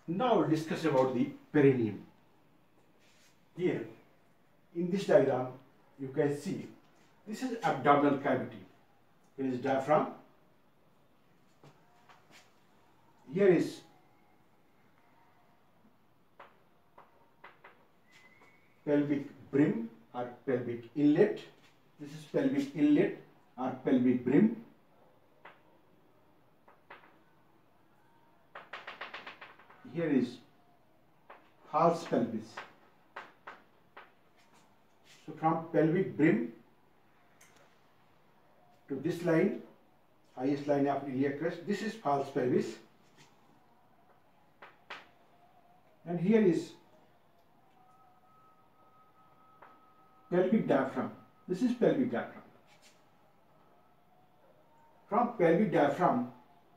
Now we'll discuss about the perineum. Here, in this diagram, you can see this is abdominal cavity. Here is diaphragm. Here is pelvic brim or pelvic inlet. This is pelvic inlet or pelvic brim. Here is false pelvis. So from pelvic brim to this line, highest line of iliac crest, this is false pelvis. And here is pelvic diaphragm. This is pelvic diaphragm. From pelvic diaphragm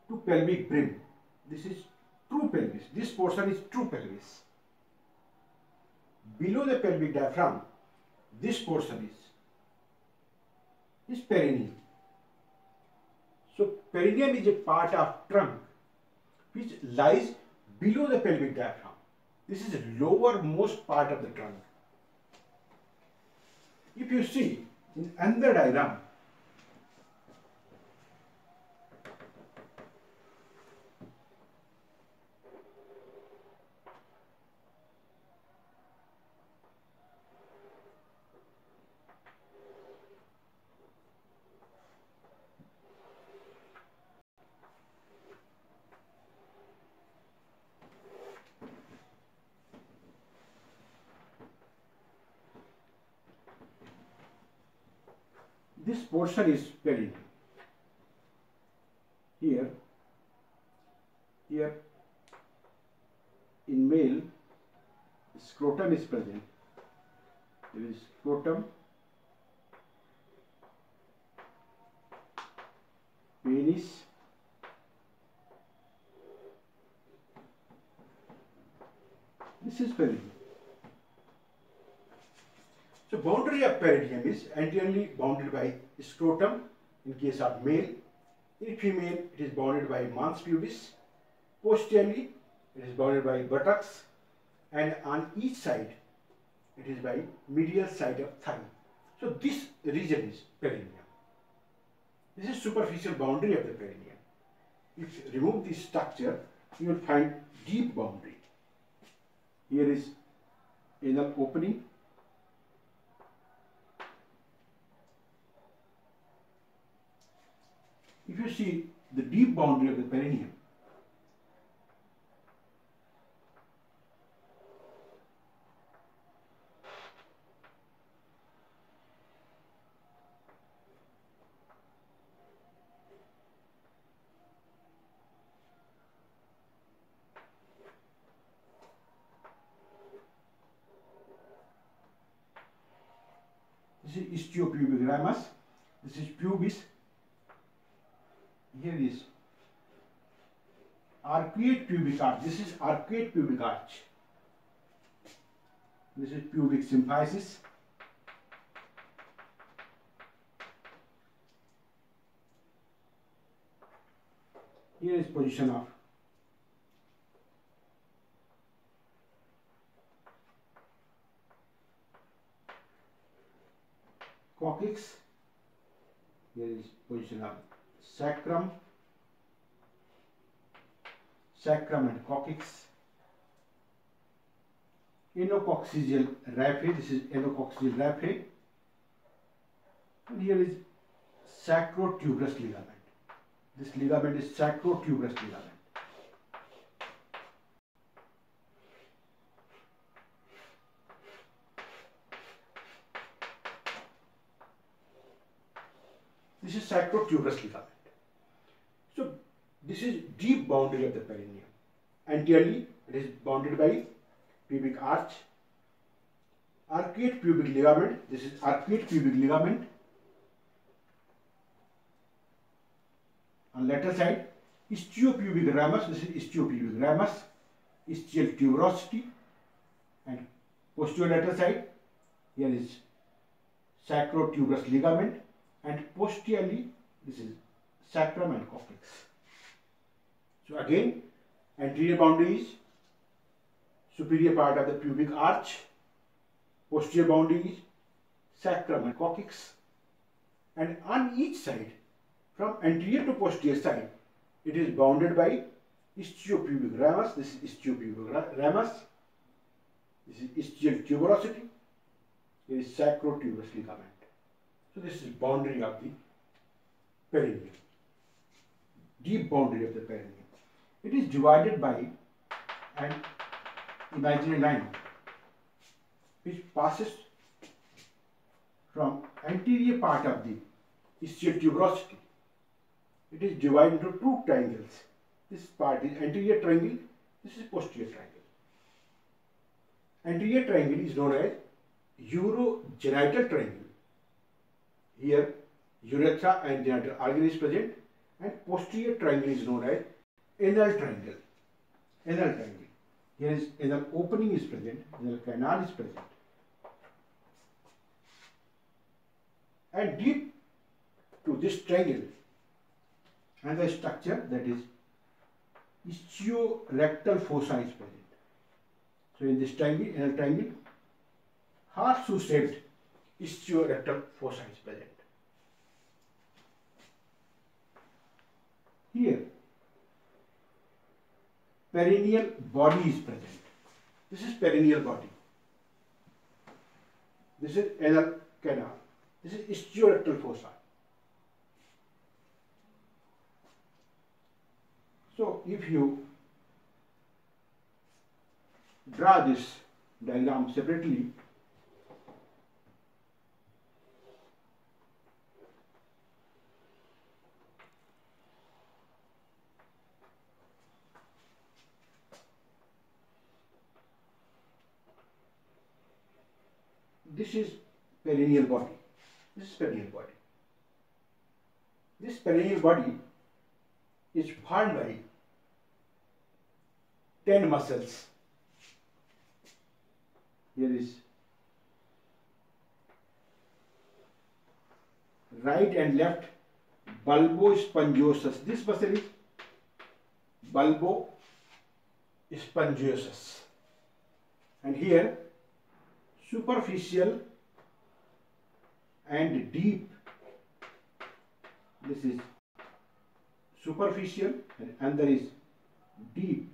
to pelvic brim, this is true pelvis. This portion is true pelvis. Below the pelvic diaphragm, this portion is perineum. So perineum is a part of trunk which lies below the pelvic diaphragm. This is the lowermost part of the trunk. If you see in another diagram, this portion is perineum. Here in male, scrotum is present. There is scrotum, penis, this is perineum. So boundary of perineum is anteriorly bounded by scrotum in case of male. In female, it is bounded by mons pubis. Posteriorly, it is bounded by buttocks, and on each side, it is by medial side of thigh. So this region is perineum. This is superficial boundary of the perineum. If you remove this structure, you will find deep boundary. Here is anal opening. If you see the deep boundary of the perineum, this is istiopubic ramus, this is pubis. Here is arcuate pubic arch. This is arcuate pubic arch. This is pubic symphysis. Here is position of coccyx. Here is position of sacrum and coccyx. Anococcygeal raphe. This is anococcygeal raphe. And here is sacrotuberous ligament. This ligament is sacrotuberous ligament. This is sacrotuberous ligament. So this is deep boundary of the perineum. Anteriorly, it is bounded by pubic arch. Arcuate pubic ligament. This is arcuate pubic ligament. On lateral side, istiopubic ramus. This is istiopubic ramus. Ischial tuberosity. And posterior lateral side, here is sacrotuberous ligament. And posteriorly, this is sacrum and coccyx. So again, anterior boundary is superior part of the pubic arch. Posterior boundary is sacrum and coccyx. And on each side, from anterior to posterior side, it is bounded by ischiopubic ramus. This is ischiopubic ramus. This is ischial tuberosity. Here is sacrotuberous ligament. So this is boundary of the perineum. Deep boundary of the perineum. It is divided by an imaginary line which passes from anterior part of the ischial tuberosity. It is divided into two triangles. This part is anterior triangle, this is posterior triangle. Anterior triangle is known as urogenital triangle. Here urethra and genital organ is present, and posterior triangle is known as anal triangle. Anal triangle. Here is anal opening is present, anal canal is present. And deep to this triangle and the structure, that is ischiorectal fossa, is present. So in this triangle, anal triangle, horseshoe shaped ischiorectal fossa is present. Here perineal body is present. This is perineal body. This is anal canal. This is ischiorectal fossa. So if you draw this diagram separately, this is perineal body. This is perineal body. This perineal body is formed by 10 muscles. Here is right and left bulbospongiosus. This muscle is bulbospongiosus. And here superficial and deep. This is superficial and there is deep.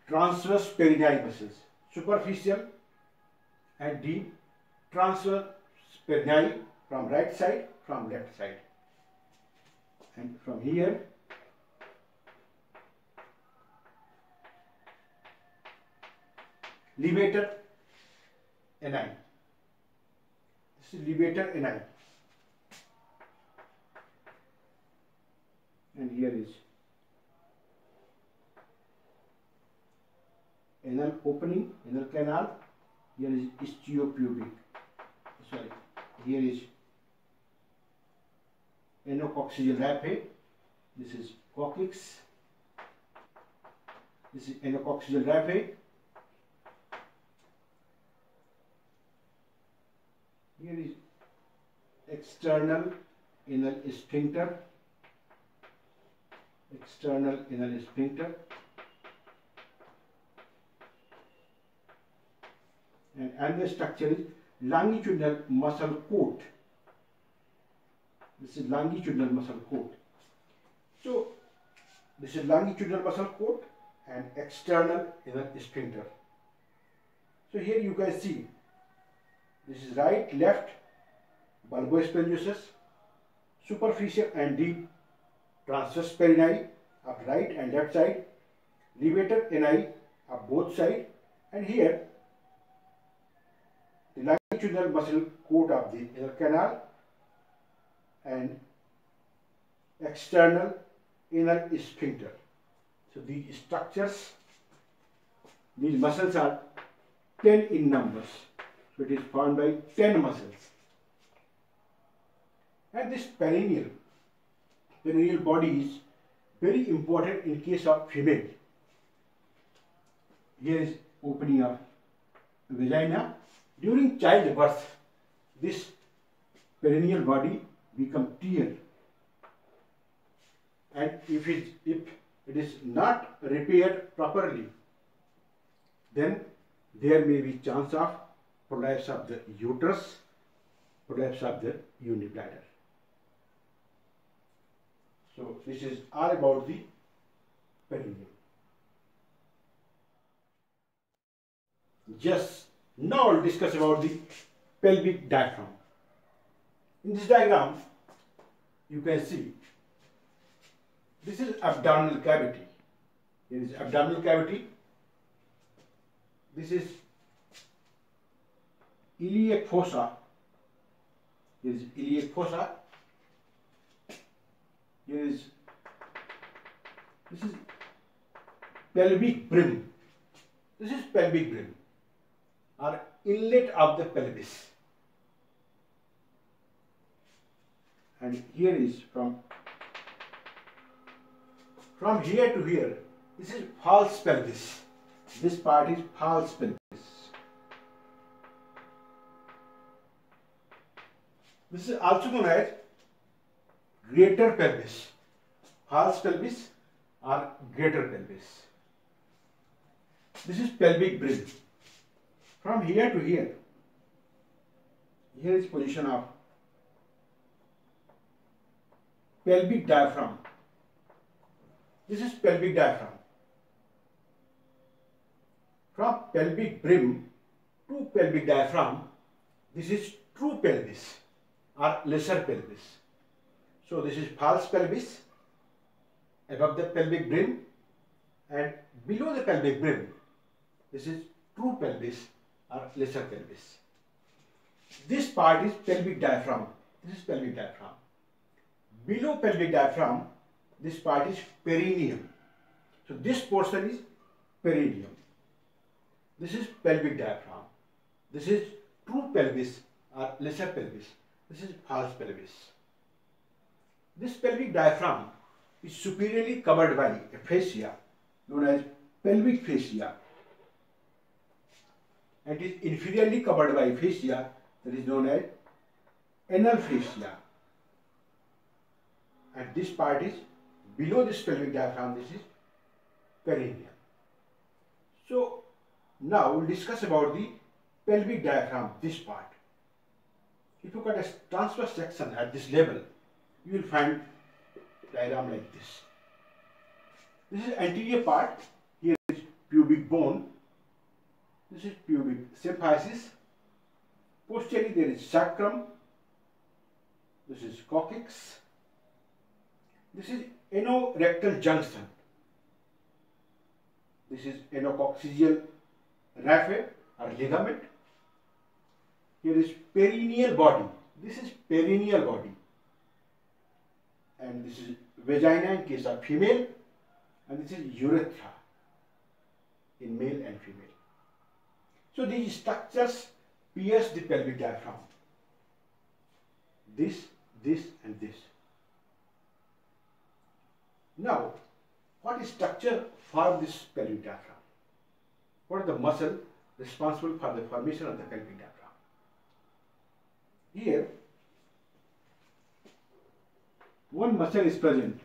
Transverse perineal muscles. Superficial and deep. Transverse perineal from right side, from left side. And from here levator ani. This is levator ani. And here is anal opening, anal canal. Here is ischiopubic. Sorry, here is anococcygeal raphe. This is coccyx. This is anococcygeal raphe. Here is external anal sphincter. External anal sphincter. And the structure is longitudinal muscle coat. This is longitudinal muscle coat. So this is longitudinal muscle coat and external anal sphincter. So here you guys see this is right, left, bulbospongiosus, superficial and deep, transverse perineal of right and left side, levator ani of both sides, and here the longitudinal muscle coat of the anal canal and external anal sphincter. So these structures, these muscles are 10 in numbers. So it is formed by 10 muscles. And this perineal body is very important in case of female. Here is opening of vagina. During childbirth, this perineal body becomes tear. And if it is not repaired properly, then there may be chance of prolapse of the uterus, prolapse of the unibladder. So this is all about the perineum. Just now I'll discuss about the pelvic diaphragm. In this diagram, you can see this is abdominal cavity. There is abdominal cavity. This is iliac fossa. Here is iliac fossa. This is pelvic brim. This is pelvic brim, or inlet of the pelvis. And here is from here to here, this is false pelvis. This part is false pelvis. This is also known as greater pelvis. False pelvis or greater pelvis. This is pelvic brim. From here to here, here is position of pelvic diaphragm. This is pelvic diaphragm. From pelvic brim to pelvic diaphragm, this is true pelvis or lesser pelvis. So this is false pelvis above the pelvic brim, and below the pelvic brim, this is true pelvis or lesser pelvis. This part is pelvic diaphragm. This is pelvic diaphragm. Below pelvic diaphragm, this part is perineum. So this portion is perineum. This is pelvic diaphragm. This is true pelvis or lesser pelvis. This is false pelvis. This pelvic diaphragm is superiorly covered by a fascia known as pelvic fascia, and is inferiorly covered by fascia that is known as anal fascia. And this part is below this pelvic diaphragm. This is perineum. So now we'll discuss about the pelvic diaphragm, this part. If you cut a transverse section at this level, you will find diagram like this. This is anterior part. Here is pubic bone. This is pubic symphysis. Posteriorly there is sacrum. This is coccyx. This is anorectal junction. This is anococcygeal raphe or ligament. Here is perineal body. This is perineal body. And this is vagina in case of female. And this is urethra in male and female. So these structures pierce the pelvic diaphragm. This, and this. Now, what is structure for this pelvic diaphragm? What is the muscle responsible for the formation of the pelvic diaphragm? Here, one muscle is present.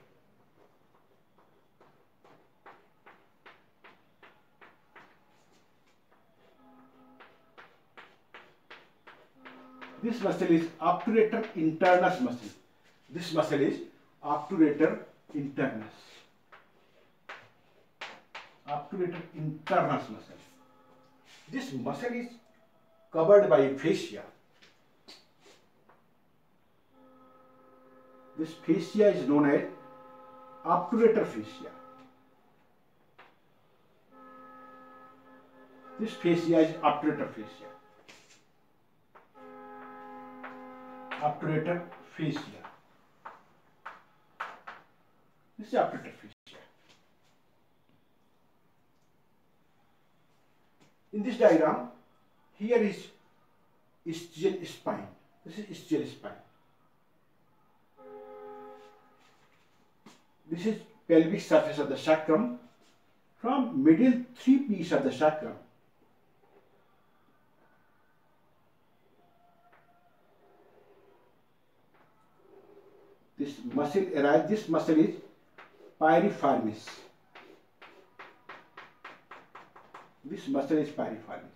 This muscle is obturator internus muscle. This muscle is obturator internus. Obturator internus muscle. This muscle is covered by fascia. This fascia is known as obturator fascia. This fascia is obturator fascia. Obturator fascia. This is obturator fascia. In this diagram, here is ischial spine. This is ischial spine. This is pelvic surface of the sacrum. From middle 3 piece of the sacrum, this muscle arises. This muscle is piriformis. This muscle is piriformis.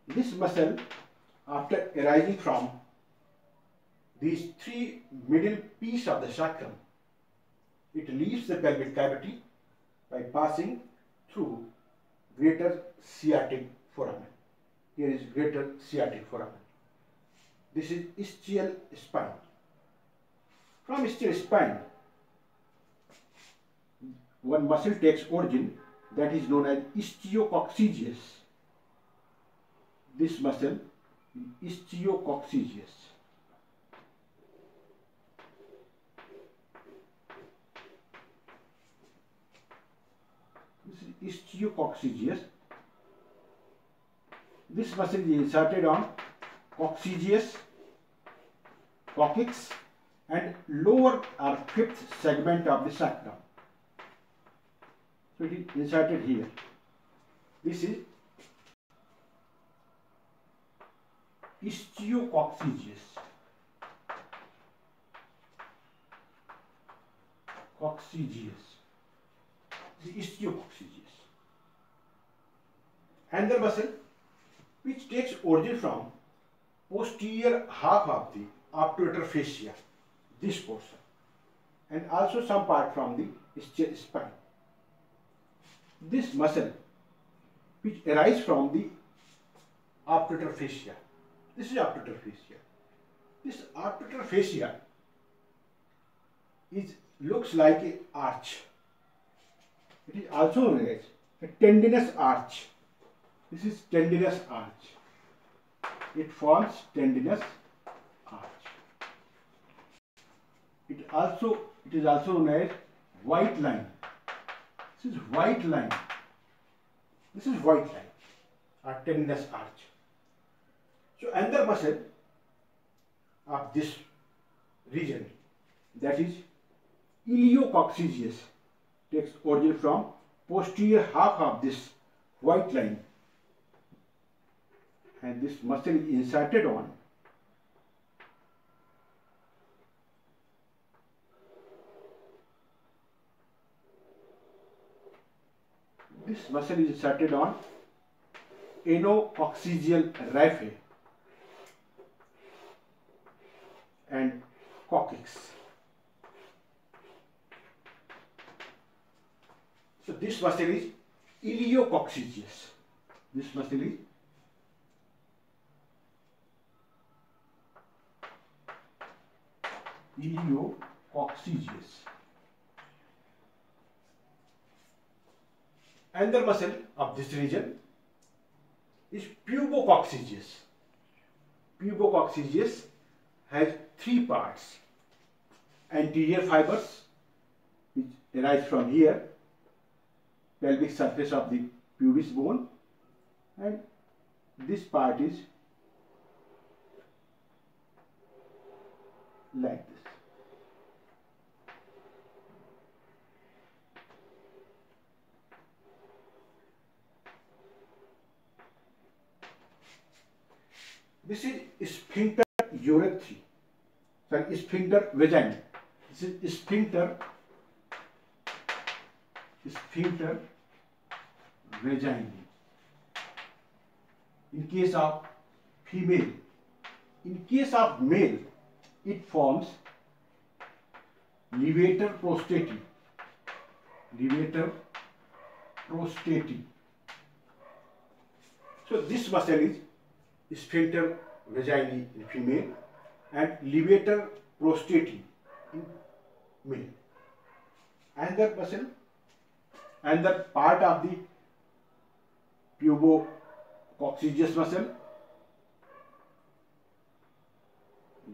This muscle, after arising from these three middle piece of the sacrum, it leaves the pelvic cavity by passing through greater sciatic foramen. Here is greater sciatic foramen. This is ischial spine. From ischial spine, one muscle takes origin that is known as ischiococcygeus. This muscle is ischiococcygeus. This is ischiococcygeus. This muscle is inserted on coccygeus, coccyx, and lower or fifth segment of the sacrum. So it is inserted here. This is ischiococcygeus. Coccygeus. This is ischiococcygeus. And the muscle which takes origin from posterior half of the obturator fascia, this portion, and also some part from the ischial spine. This muscle which arises from the obturator fascia. This is obturator fascia. This obturator fascia looks like an arch. It is also known as a tendinous arch. This is tendinous arch. It forms tendinous arch. It is also known as white line. This is white line. This is white line or tendinous arch. So another muscle of this region, that is iliococcygeus, takes origin from posterior half of this white line, and this muscle is inserted on anococcygeal raphe and coccyx. So this muscle is iliococcygeus. This muscle is iliococcygeus. Another muscle of this region is pubococcygeus. Pubococcygeus has three parts: anterior fibers, which arise from here, pelvic surface of the pubis bone, and this part is like this. This is sphincter urethri. Sorry, sphincter vagina. This is sphincter vagina. In case of female. In case of male, it forms levator prostati. Levator prostati. So this muscle is sphincter vaginae in female and levator prostati in male. Another muscle, another part of the pubococcygeus muscle,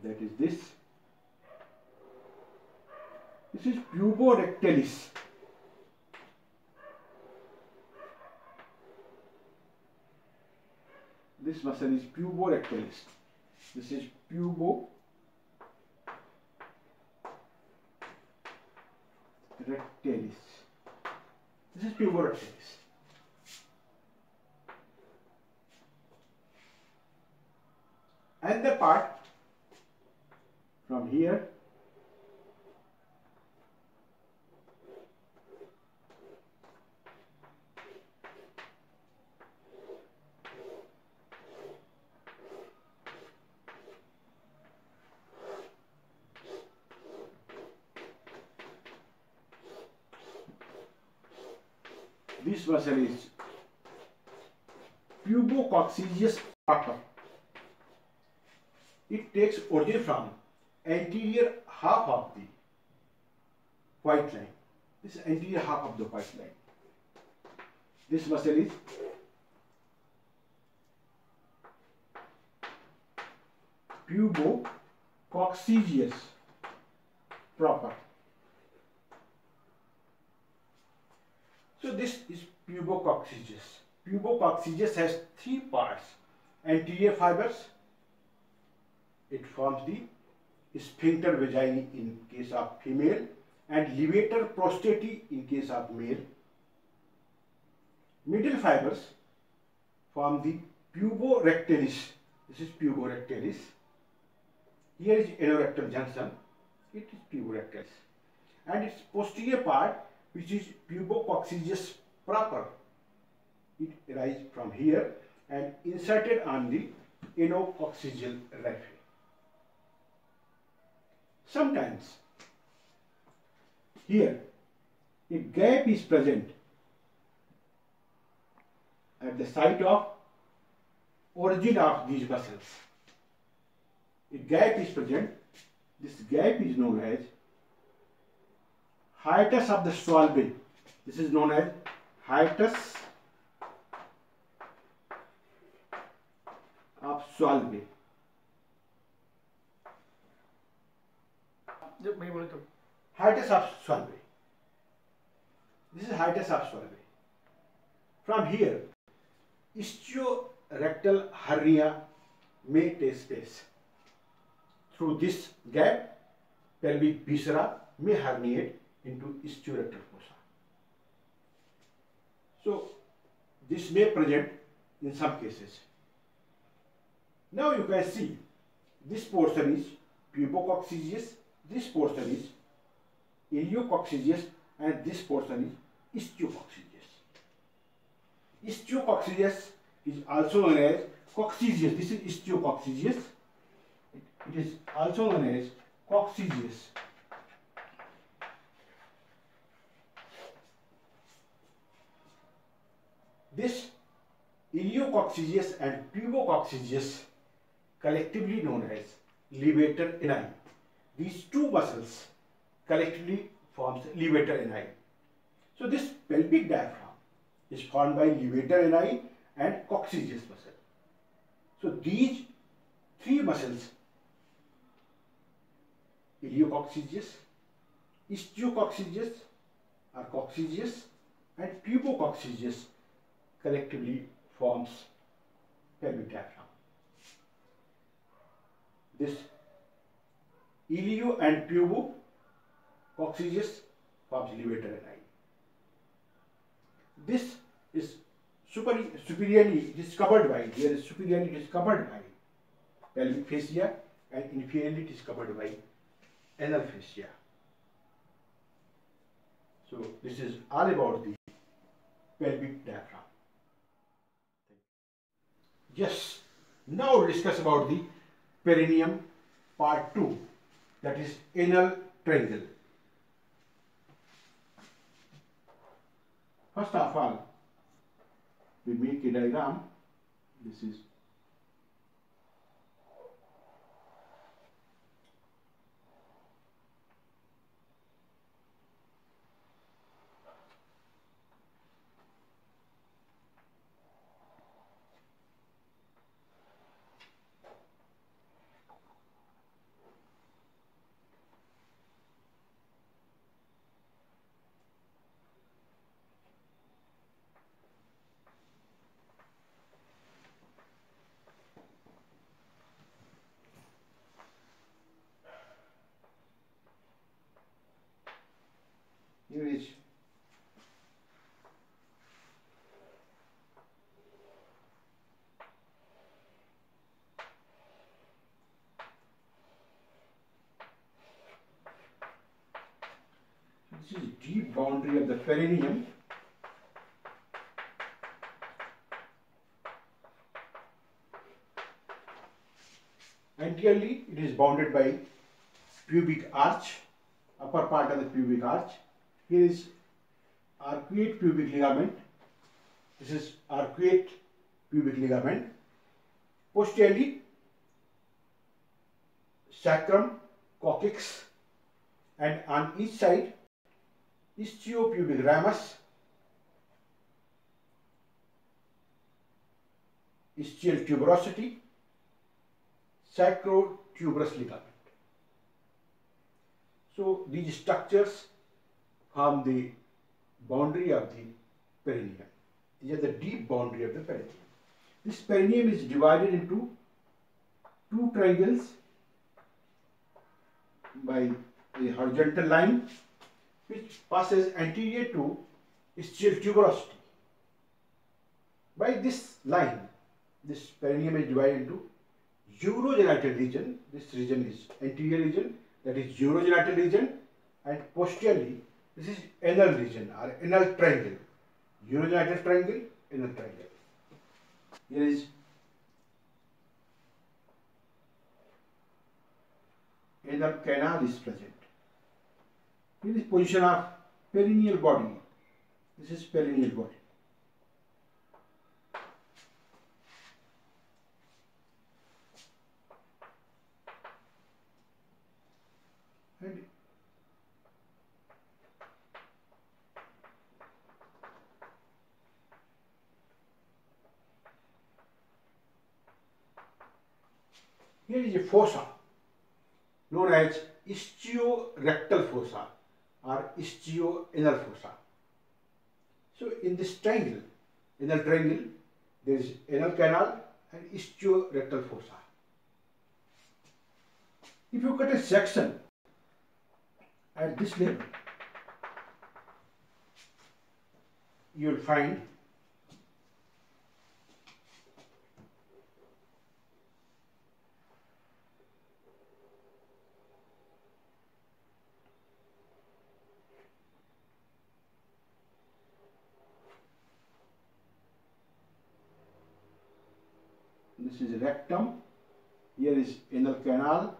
that is this. This is puborectalis. This muscle is puborectalis. This is puborectalis. This is puborectalis. And the part from here This muscle is Pubococcygeus proper. It takes origin from anterior half of the white line. This is anterior half of the white line. This muscle is Pubococcygeus proper. So this is Pubococcygeus. Pubococcygeus has three parts. Anterior fibers, it forms the sphincter vaginae in case of female and levator prostati in case of male. Middle fibers form the puborectalis. This is puborectalis. Here is anorectal junction. It is puborectalis. And its posterior part, which is Pubococcygeus proper, it arises from here and inserted on the anococcygeal raphe. Sometimes here a gap is present at the site of origin of these muscles. A gap is present. This gap is known as hiatus of the Swalbe. This is known as hiatus of Swalbe. Hiatus of Swalbe. This is hiatus of Swalbe. From here, ischiorectal hernia may take place. Through this gap, pelvic viscera may herniate into ischiorectal fossa. So, this may present in some cases. Now you can see this portion is Pubococcygeus, this portion is Iliococcygeus, and this portion is Ischioococcygeus. Ischioococcygeus is also known as coccygeus. This is Ischioococcygeus. It is also known as coccygeus. This Iliococcygeus and Pubococcygeus, collectively known as levator ani. These two muscles collectively forms levator ani. So this pelvic diaphragm is formed by levator ani and coccygeus muscle. So these three muscles, Iliococcygeus, Ischioococcygeus or coccygeus, and Pubococcygeus, collectively forms pelvic diaphragm. This Ilio and Pubococcygeus forms levator ani. This is superiorly it is covered by, here is superiorly it is covered by pelvic fascia and inferiorly it is covered by anal fascia. So this is all about the pelvic diaphragm. Yes, now we'll discuss about the perineum part 2, that is anal triangle. First of all, we make a diagram. This is here is deep boundary of the perineum. Anteriorly, it is bounded by pubic arch, upper part of the pubic arch. Here is arcuate pubic ligament this is arcuate pubic ligament. Posteriorly, sacrum, coccyx, and on each side, ischiopubic ramus, ischial tuberosity, sacrotuberous ligament. So these structures form the boundary of the perineum. These are the deep boundary of the perineum. This perineum is divided into two triangles by a horizontal line which passes anterior to ischial tuberosity. By this line, this perineum is divided into urogenital region. This region is anterior region, that is urogenital region, and posteriorly this is anal region or anal triangle. Urogenital triangle, anal triangle. Here is anal canal is present. Here is position of perineal body. This is perineal body. And here is a fossa known as ischiorectal fossa or ischioanal fossa. So in this triangle, anal triangle, there is anal canal and ischiorectal fossa. If you cut a section at this level, you will find this is rectum, here is anal canal,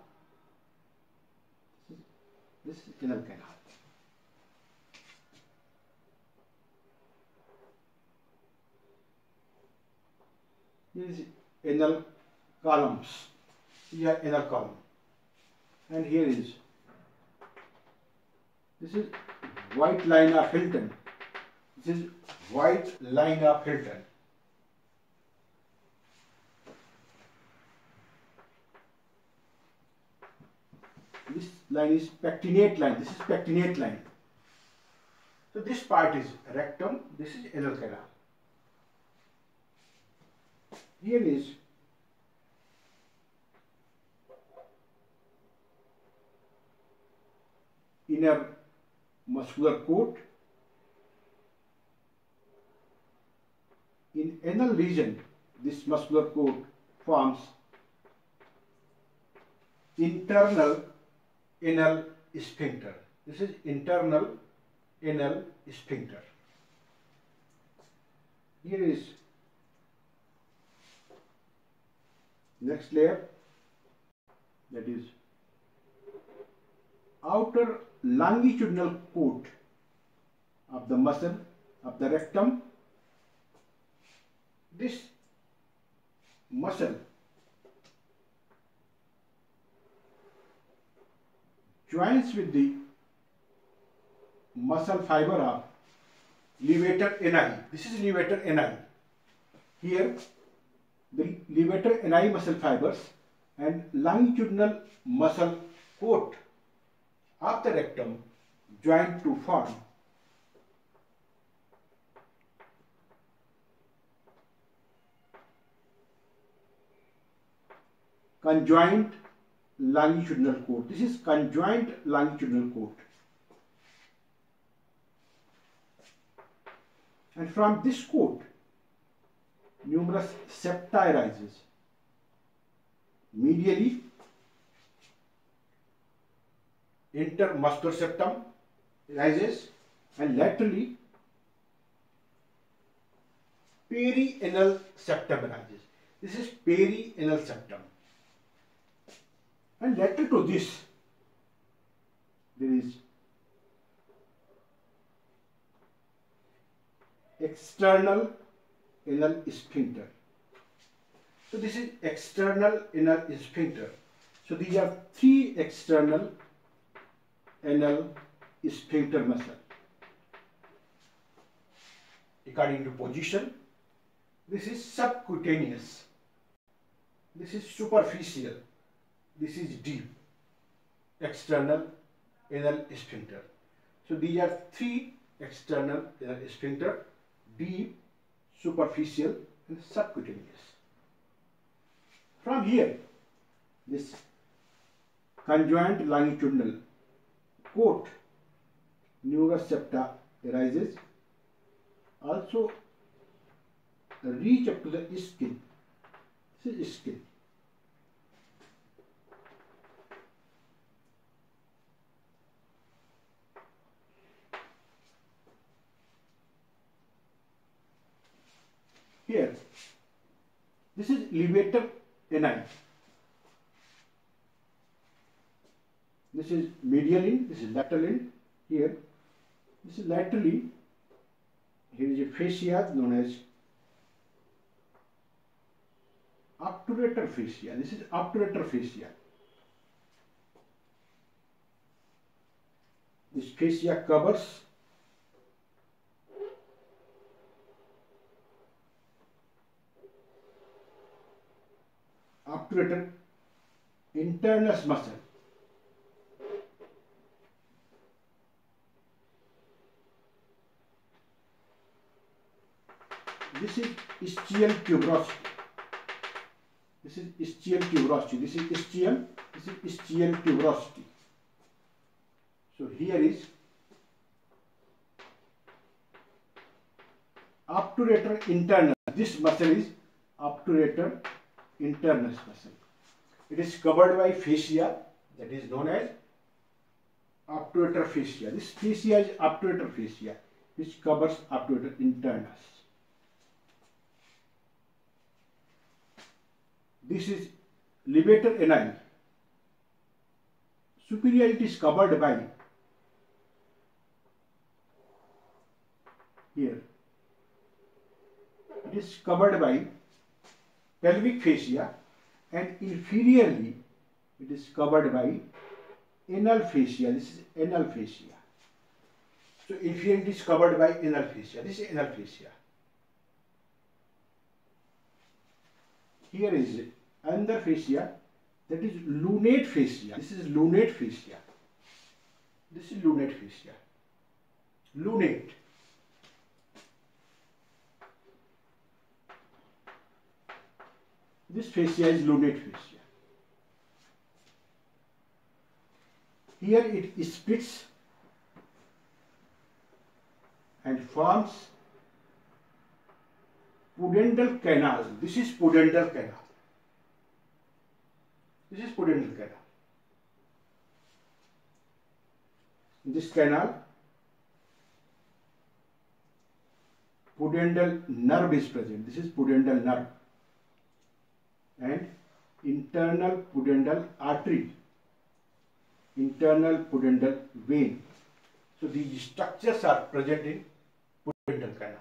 this is anal canal. Here is anal columns, these are anal column, and here is, this is white line of Hilton, this is white line of Hilton. This line is pectinate line. This is pectinate line. So this part is rectum. This is anal canal. Here is inner muscular coat. In anal region, this muscular coat forms internal anal sphincter. This is internal anal sphincter. Here is next layer, that is outer longitudinal coat of the muscle of the rectum. This muscle joins with the muscle fiber of levator ani. This is levator ani. Here the levator ani muscle fibers and longitudinal muscle coat of the rectum join to form conjoint longitudinal coat. This is conjoint longitudinal coat. And from this coat, numerous septa arises. Medially, intermuscular septum arises, and laterally, perianal septum arises. This is perianal septum. And lateral to this, there is external anal sphincter. So this is external anal sphincter. So these are three external anal sphincter muscle. According to position, this is subcutaneous, this is superficial, this is deep, external anal sphincter. So these are three external anal sphincter: deep, superficial, and subcutaneous. From here, this conjoint longitudinal coat numerous septa arises, also reach up to the skin. This is skin. Here, this is levator ani. This is medial end, this is lateral end. Here, this is laterally. Here is a fascia known as obturator fascia. This is obturator fascia. This fascia covers obturator internus muscle. This is ischial tuberosity. This is ischial tuberosity. This is ischium. This is ischial tuberosity. So here is obturator internus. This muscle is obturator internus muscle. It is covered by fascia that is known as obturator fascia. This fascia is obturator fascia which covers obturator internus. This is levator ani. Superior it is covered by here. It is covered by pelvic fascia, and inferiorly it is covered by anal fascia. This is anal fascia. So inferior it is covered by anal fascia. This is anal fascia. Here is another fascia, that is lunate fascia. This is lunate fascia. This is lunate fascia. Lunate. This fascia is lunate fascia. Here it splits and forms pudendal canal. This is pudendal canal. This is pudendal canal. In this canal, pudendal nerve is present. This is pudendal nerve and internal pudendal artery, internal pudendal vein. So these structures are present in pudendal canal.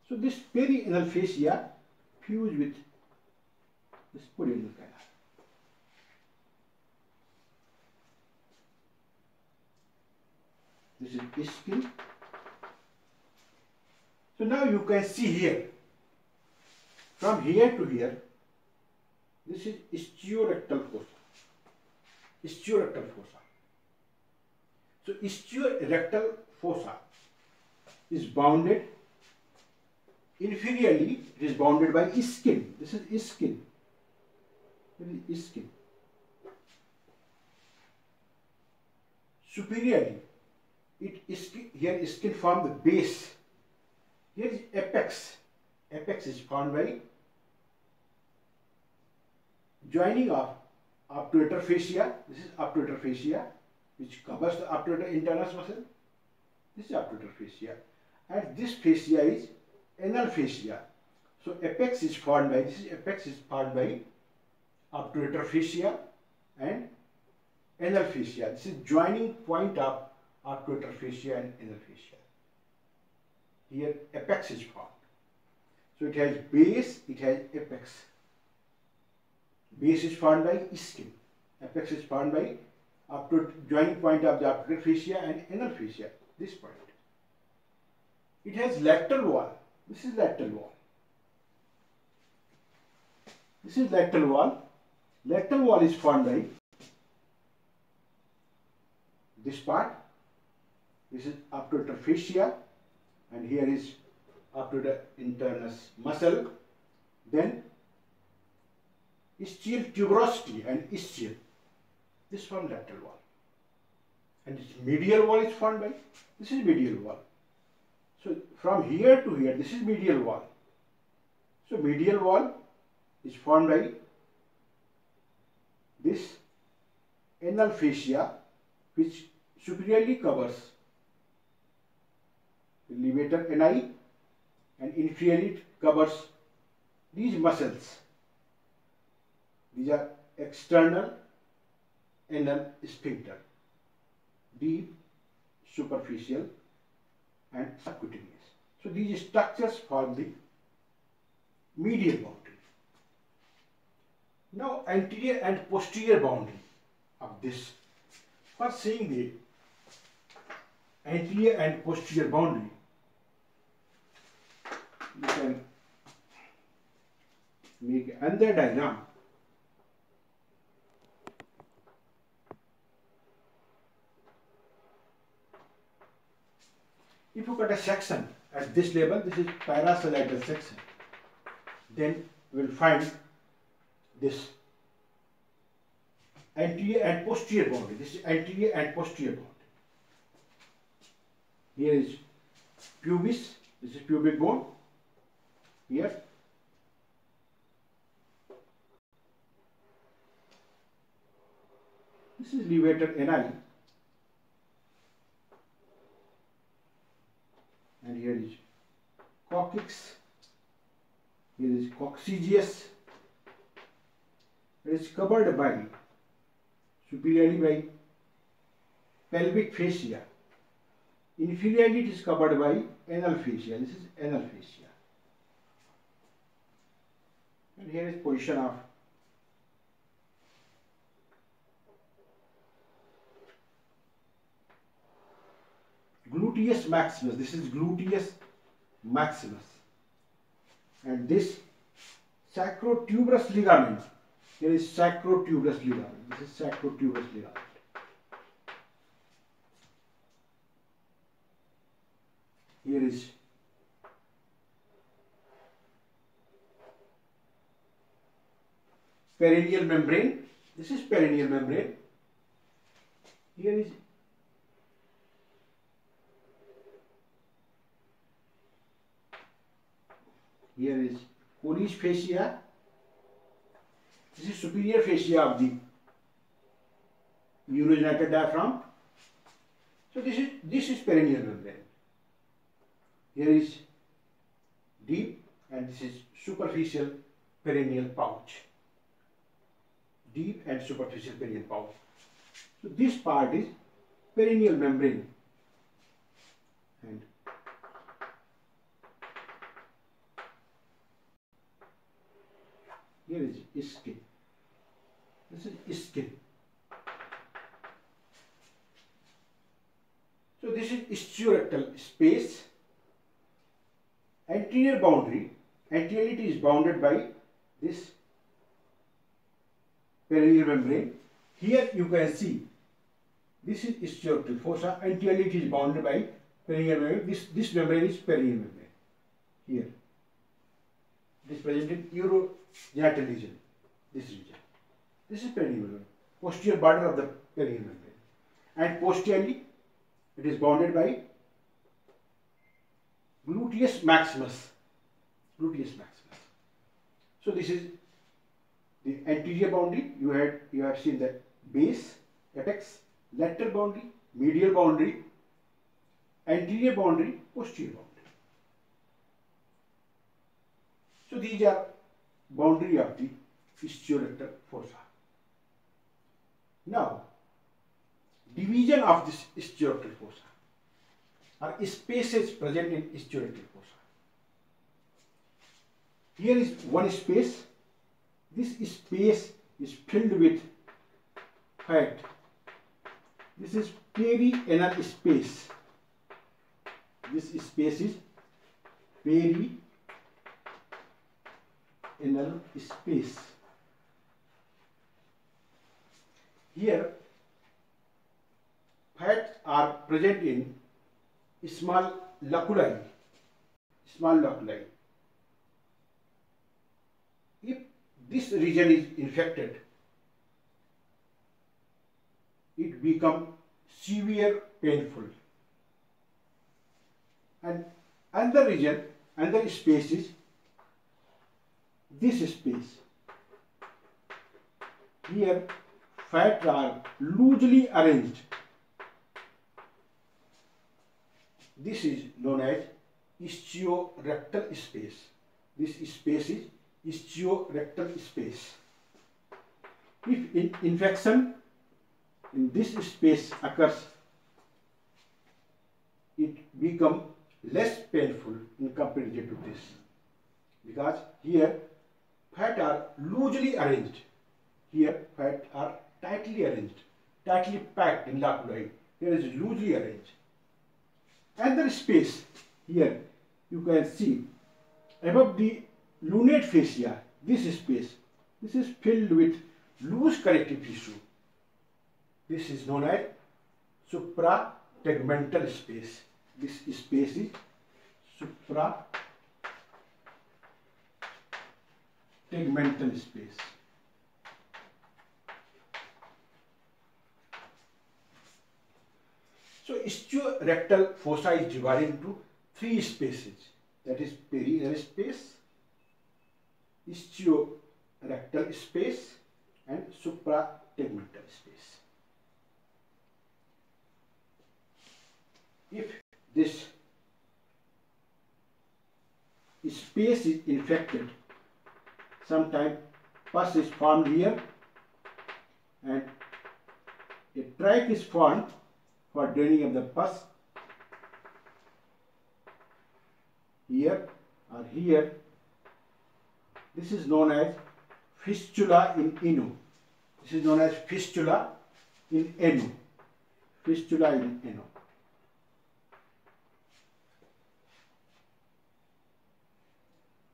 So this perianal fascia fuse with this pudendal canal. This is skin. So now you can see here, from here to here, this is ischiorectal fossa. Ischiorectal fossa. So ischiorectal fossa is bounded inferiorly. It is bounded by skin. This is skin. This is skin. Superiorly, here skin form the base. Here is apex. Apex is formed by joining of obturator fascia. This is obturator fascia which covers the obturator internus muscle. This is obturator fascia, and this fascia is anal fascia. So apex is formed by, this is apex is formed by obturator fascia and anal fascia. This is joining point of obturator fascia and inner fascia. Here apex is formed. So it has base, it has apex. Base is formed by skin. Apex is formed by joining point of the obturator fascia and inner fascia, this point. It has lateral wall. This is lateral wall. This is lateral wall. Lateral wall is formed by this part. This is obturator fascia, and here is obturator internus muscle. Then ischial tuberosity and ischial. This form lateral wall. And this medial wall is formed by, this is medial wall. So from here to here, this is medial wall. So medial wall is formed by this anal fascia, which superiorly covers the levator ani, and inferiorly it covers these muscles. These are external anal sphincter, deep, superficial, and subcutaneous. So these structures form the medial boundary. Now anterior and posterior boundary of this. For seeing the anterior and posterior boundary, you can make another diagram. If you cut a section at this level, this is parasagittal section, then we will find this anterior and posterior boundary. This is anterior and posterior boundary. Here is pubis, this is pubic bone. Here this is levator ani, and here is coccyx, here is coccygeus. It is covered by, superiorly by pelvic fascia. Inferiorly it is covered by anal fascia. This is anal fascia. And here is position of gluteus maximus. This is gluteus maximus. And this sacrotuberous ligament. Here is sacrotuberous ligament. This is sacrotuberous ligament. Here is perineal membrane. This is perineal membrane. Here is Coni's fascia. This is superior fascia of the Untitled diaphragm. So this is perineal membrane. Here is deep, and this is superficial perineal pouch. Deep and superficial perineal pouch. So this part is perineal membrane, and here is skin. This is skin. So this is ischiorectal space. Anterior boundary, anteriorly it is bounded by this perineal membrane. Here you can see this is ischiorectal fossa. Anteriorly it is bounded by perineal membrane. This membrane is perineal membrane. Here it is present in urogenital region. This region. This is perineal membrane. Posterior border of the perineal membrane, and posteriorly it is bounded by gluteus maximus. Gluteus maximus. So this is the anterior boundary. You have seen the base, apex, lateral boundary, medial boundary, anterior boundary, posterior boundary. So these are boundary of the ischiorectal fossa. Now division of this ischiorectal fossa or spaces present in ischiorectal fossa. Here is one space. This space is filled with fat. This is perianal space. This space is perianal space. Here fats are present in small loculi. If this region is infected, it becomes severe painful. And another region, another space is this space. Here fats are loosely arranged. This is known as ischiorectal space. This space is ischiorectal space. If infection in this space occurs, it becomes less painful in comparison to this, because here fats are loosely arranged. Here fats are tightly arranged, tightly packed in loculi. Here is loosely arranged. Another space here you can see above the lunate fascia. This space, this is filled with loose connective tissue. This is known as suprategmental space. This space is suprategmental space. So ischiorectal fossa is divided into three spaces, that is perineal space, ischiorectal space, and suprategmental space. If this space is infected, sometimes pus is formed here and a tract is formed for draining of the pus here or here. This is known as fistula in ano. This is known as fistula in ano. Fistula in ano.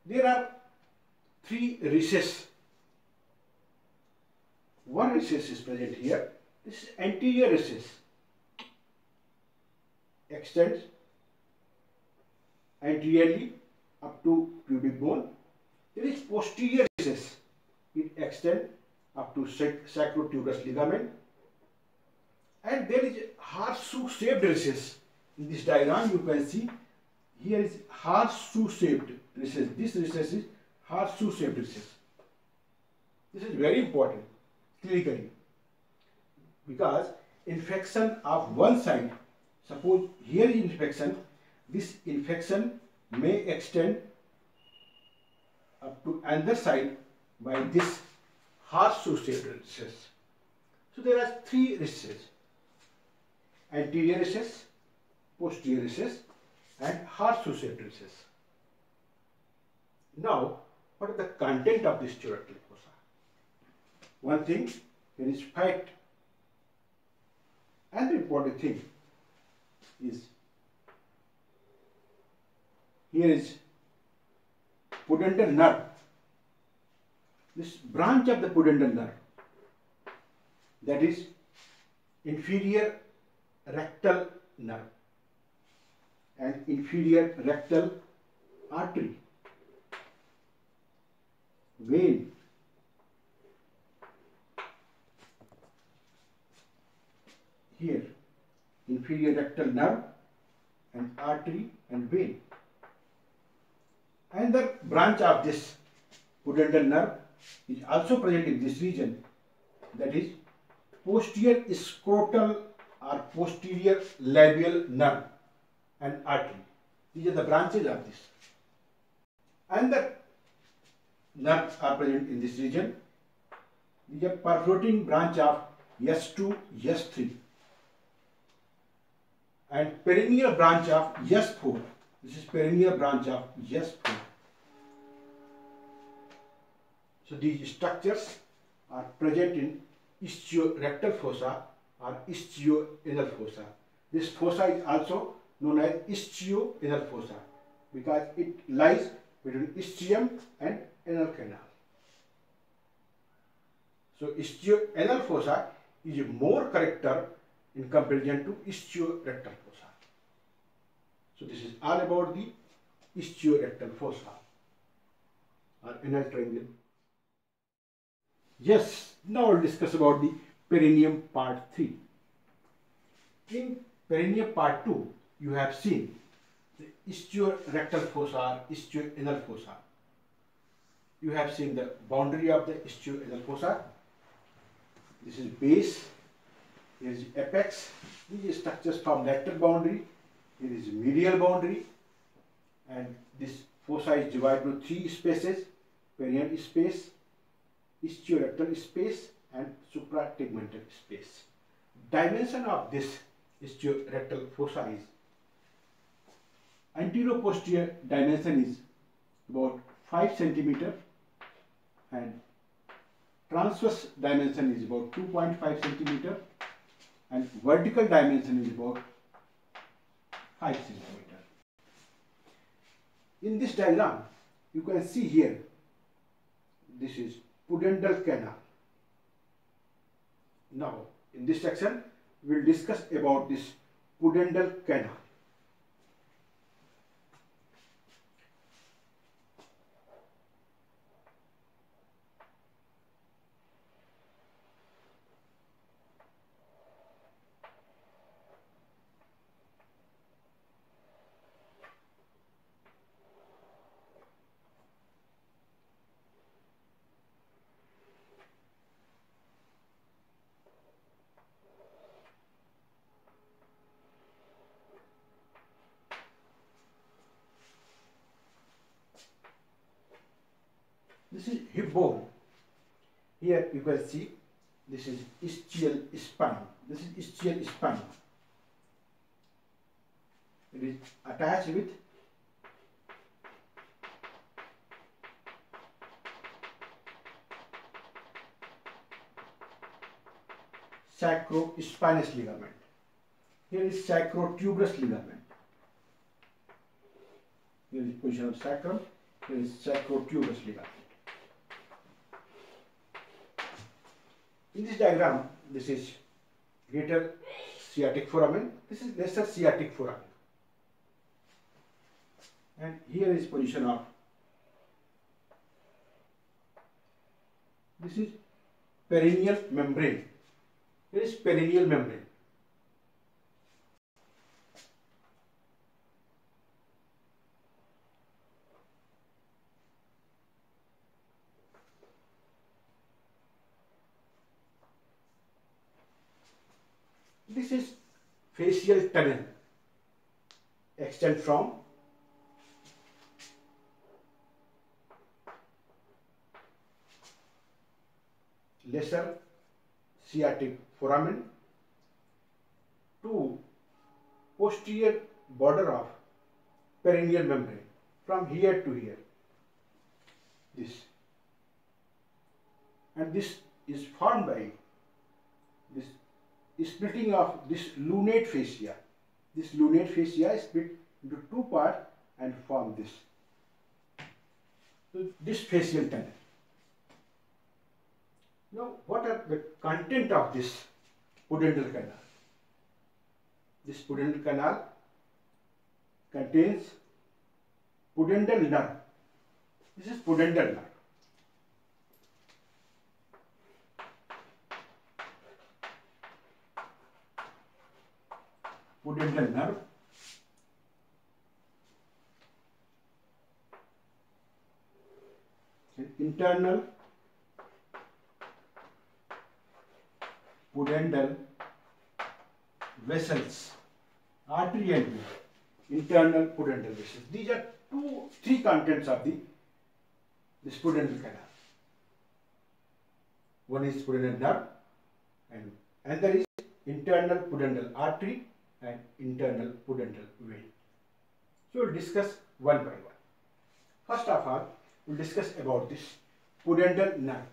There are three recesses. One recess is present here. This is anterior recess. Extends anteriorly up to pubic bone. There is posterior recess. It extends up to sacrotuberous ligament. And there is horseshoe-shaped recess. In this diagram you can see here is horseshoe-shaped recess. This recess is horseshoe-shaped recess. This is very important clinically, because infection of one side, suppose here is infection, this infection may extend up to another side by this horseshoe-shaped recess. So there are three recesses: anterior recess, posterior recess, and horseshoe-shaped recess. Now, what is the content of this ischiorectal fossa? One thing, there is fat. Another important thing is here is pudendal nerve. This branch of the pudendal nerve, that is inferior rectal nerve and inferior rectal artery, vein, here inferior rectal nerve and artery and vein. Another branch of this pudendal nerve is also present in this region, that is posterior scrotal or posterior labial nerve and artery. These are the branches of this. And the nerves are present in this region. These are perforating branch of S2, S3. and perineal branch of S4. This is perineal branch of S4. So these structures are present in ischiorectal fossa or ischioanal fossa. This fossa is also known as ischioanal fossa because it lies between ischium and anal canal. So ischioanal fossa is more correct term in comparison to ischiorectal fossa. So this is all about the ischiorectal fossa or anal triangle. Yes, now we'll discuss about the perineum part 3. In perineum part 2, you have seen the ischiorectal fossa or ischioanal fossa. You have seen the boundary of the ischioanal fossa. This is base, here is apex. These structures form lateral boundary. Here is medial boundary, and this fossa is divided into 3 spaces: perineal space, ischiorectal space, and suprategmental space. Dimension of this ischiorectal fossa is anterior-posterior dimension is about 5 cm and transverse dimension is about 2.5 cm and vertical dimension is about 5 cm. In this diagram, you can see here, this is pudendal canal. Now, in this section, we will discuss about this pudendal canal. This is hip bone. Here you can see this is ischial spine. This is ischial spine. It is attached with sacrospinous ligament. Here is sacrotuberous ligament. Here is position of sacrum. Here is sacrotuberous ligament. In this diagram, this is greater sciatic foramen. This is lesser sciatic foramen. And here is position of, this is perineal membrane. Here is perineal membrane. This is facial tunnel, extend from lesser sciatic foramen to posterior border of perineal membrane, from here to here. This, and this is formed by this splitting of this lunate fascia. This lunate fascia is split into 2 parts and form this. So this facial tunnel. Now, what are the content of this pudendal canal? This pudendal canal contains pudendal nerve. This is pudendal nerve. Pudendal nerve. Internal pudendal vessels, artery and vein. Internal pudendal vessels. These are 3 contents of this pudendal canal. One is pudendal nerve and another is internal pudendal artery and internal pudendal vein. So we'll discuss one by one. First of all, we'll discuss about this pudendal nerve.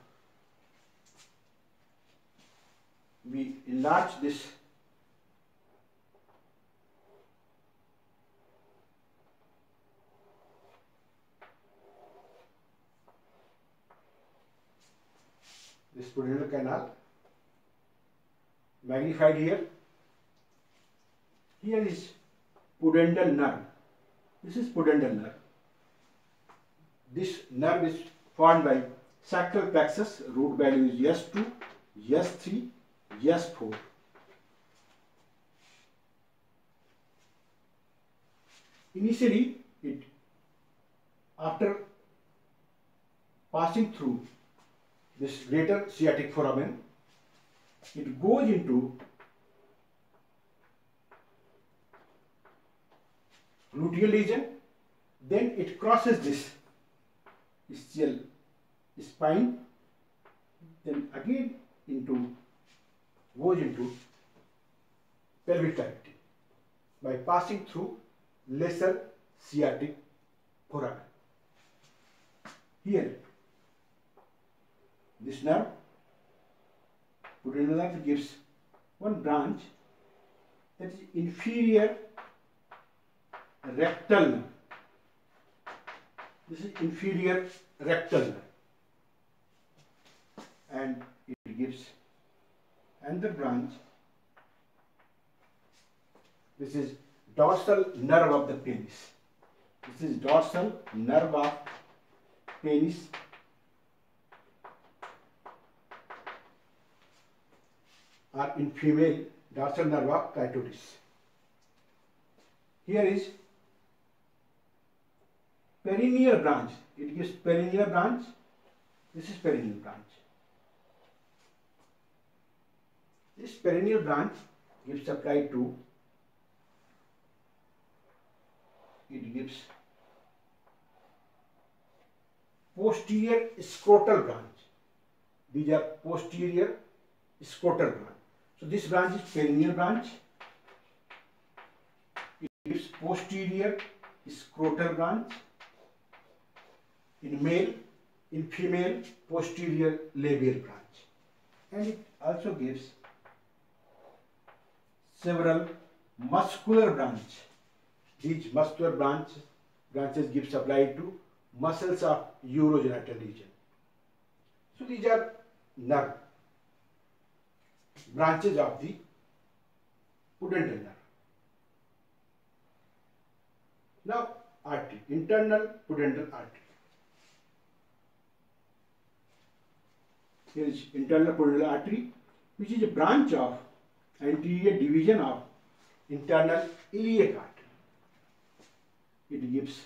We enlarge this pudendal canal, magnified here. Here is pudendal nerve. This is pudendal nerve. This nerve is formed by sacral plexus, root value is S2, S3, S4. Initially, after passing through this greater sciatic foramen, it goes into gluteal region, then it crosses this ischial spine, then again goes into pelvic diaphragm by passing through lesser sciatic foramen. Here, this nerve, pudendal nerve, gives one branch, that is inferior rectal nerve. This is inferior rectal nerve, and it gives another branch. This is dorsal nerve of the penis. This is dorsal nerve of penis, or in female dorsal nerve of clitoris. Here is perineal branch. It gives perineal branch. This is perineal branch. This perineal branch gives supply to, it gives posterior scrotal branch. These are posterior scrotal branch. So this branch is perineal branch. It gives posterior scrotal branch in male, in female posterior labial branch, and it also gives several muscular branch. These muscular branches give supply to muscles of urogenital region. So these are nerve branches of the pudendal nerve. Now artery, internal pudendal artery. Here is internal pudendal artery, which is a branch of anterior division of internal iliac artery. It gives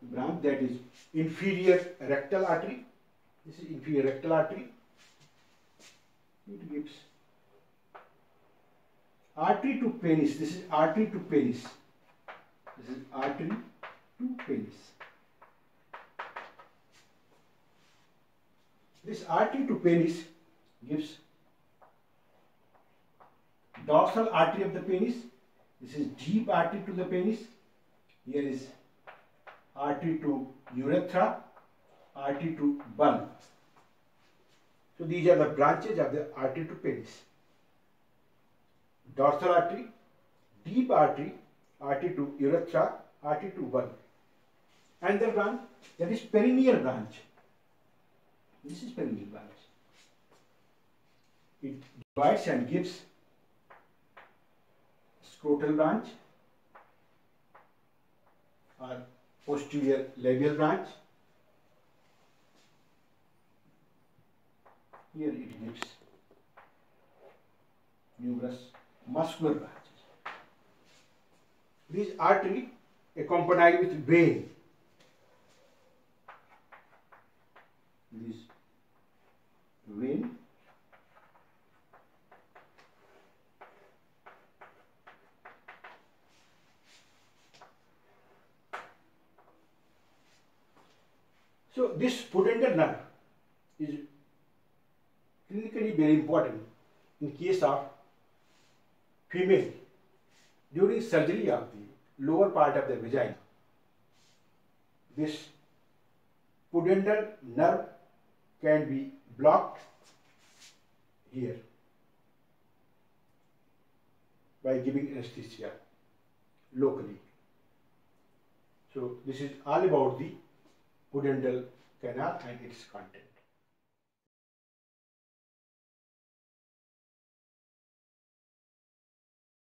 branch, that is inferior rectal artery. This is inferior rectal artery. It gives artery to penis. This is artery to penis. This is artery to penis. This artery to penis gives dorsal artery of the penis. This is deep artery to the penis. Here is artery to urethra, artery to bulb. So these are the branches of the artery to penis. Dorsal artery, deep artery, artery to urethra, artery to bulb. And the branch, that is perineal branch. This is perineal branch. It divides and gives scrotal branch or posterior labial branch. Here it gives numerous muscular branches. These artery accompanied with vein. This vein so this pudendal nerve is clinically very important in case of female, during surgery of the lower part of the vagina, this pudendal nerve can be blocked here by giving anesthesia locally. So this is all about the pudendal canal and its content.